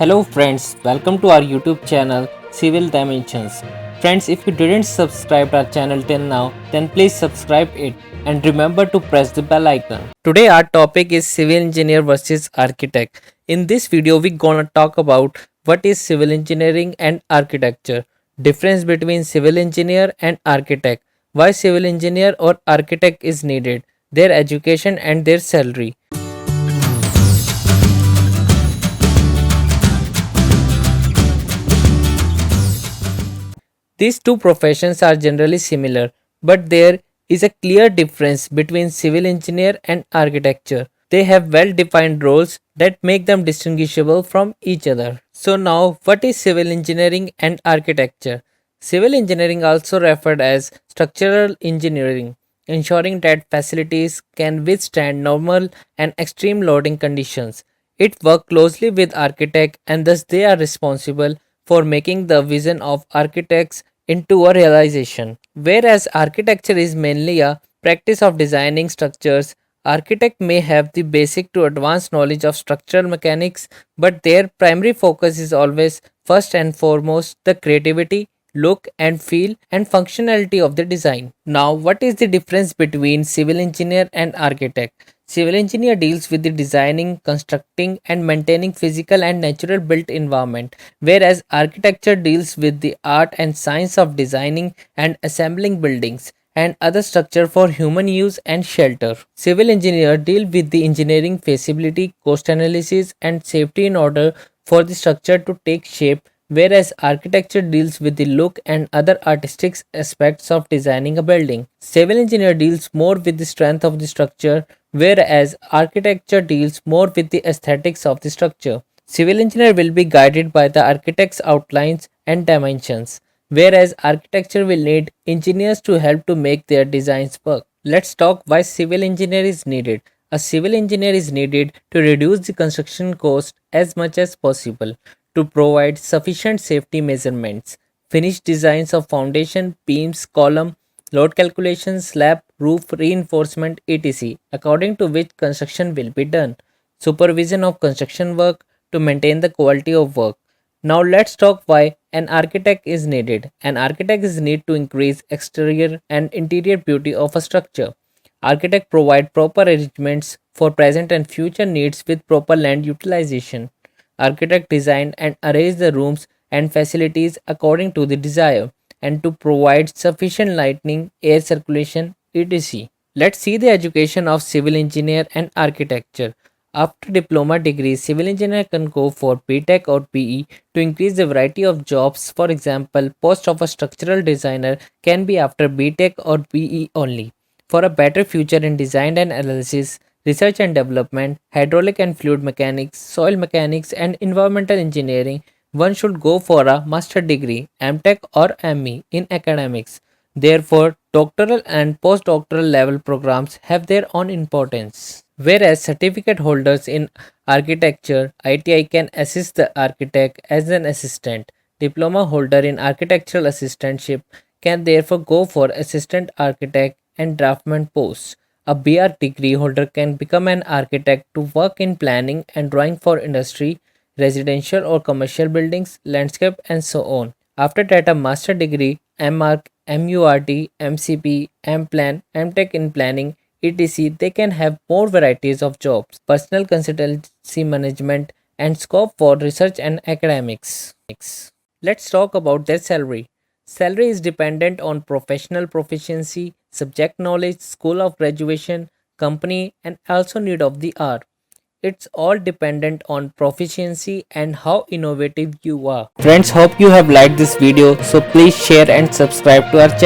Hello friends, welcome to our YouTube channel Civil Dimensions. Friends, if you didn't subscribe our channel till now, then please subscribe it and remember to press the bell icon. Today our topic is civil engineer versus architect. In this video we gonna talk about what is civil engineering and architecture, difference between civil engineer and architect, why civil engineer or architect is needed, their education and their salary. These two professions are generally similar, but there is a clear difference between civil engineer and architecture. They have well defined roles that make them distinguishable from each other. So, now what is civil engineering and architecture? Civil engineering, also referred as structural engineering, ensuring that facilities can withstand normal and extreme loading conditions. It works closely with architects and thus they are responsible for making the vision of architects into a realization. Whereas architecture is mainly a practice of designing structures, architect may have the basic to advanced knowledge of structural mechanics, but their primary focus is always first and foremost the creativity, look and feel and functionality of the design. Now, what is the difference between civil engineer and architect? Civil engineer deals with the designing, constructing and maintaining physical and natural built environment, whereas architecture deals with the art and science of designing and assembling buildings and other structure for human use and shelter. Civil engineer deal with the engineering feasibility, cost analysis and safety in order for the structure to take shape, whereas architecture deals with the look and other artistic aspects of designing a building. Civil engineer deals more with the strength of the structure, whereas architecture deals more with the aesthetics of the structure. Civil engineer will be guided by the architect's outlines and dimensions, whereas architecture will need engineers to help to make their designs work. Let's talk why civil engineer is needed. A civil engineer is needed to reduce the construction cost as much as possible, to provide sufficient safety measurements, finish designs of foundation, beams, column, load calculations, slab, roof reinforcement, etc., according to which construction will be done, supervision of construction work to maintain the quality of work. Now let's talk why an architect is needed. An architect is needed to increase exterior and interior beauty of a structure. Architect provide proper arrangements for present and future needs with proper land utilization. Architect design and arrange the rooms and facilities according to the desire and to provide sufficient lighting, air circulation, etc. Let's see the education of civil engineer and architecture. After diploma degree, civil engineer can go for BTech or BE to increase the variety of jobs. For example, post of a structural designer can be after BTech or BE only. For a better future in design and analysis, research and development, hydraulic and fluid mechanics, soil mechanics, and environmental engineering, one should go for a master degree, MTech or ME in academics. Therefore, doctoral and postdoctoral level programs have their own importance. Whereas certificate holders in architecture, ITI can assist the architect as an assistant. Diploma holder in architectural assistantship can therefore go for assistant architect and draftsman posts. A BR degree holder can become an architect to work in planning and drawing for industry, residential or commercial buildings, landscape, and so on. After that, a master degree, MArch, MURT, MCP, MPlan, MTech in planning, etc., they can have more varieties of jobs, personal consultancy management, and scope for research and academics. Let's talk about their salary. Salary is dependent on professional proficiency, subject knowledge, school of graduation, company, and also need of the hour. It's all dependent on proficiency and how innovative you are. Friends, hope you have liked this video, so please share and subscribe to our channel.